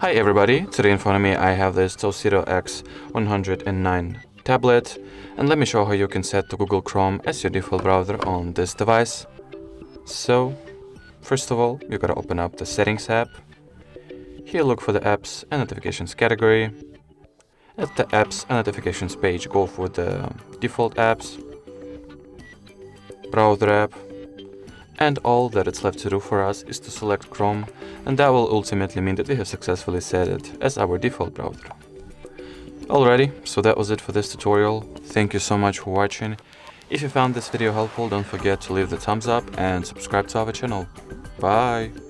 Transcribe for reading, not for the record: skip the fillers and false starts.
Hi everybody, today in front of me I have this TOSCIDO X109 tablet, and let me show how you can set the Google Chrome as your default browser on this device. So, first of all, you gotta open up the Settings app. Here look for the Apps and Notifications category. At the Apps and Notifications page, go for the default apps, browser app, and all that it's left to do for us is to select Chrome, and that will ultimately mean that we have successfully set it as our default browser. Alrighty, so that was it for this tutorial. Thank you so much for watching. If you found this video helpful, don't forget to leave the thumbs up and subscribe to our channel. Bye!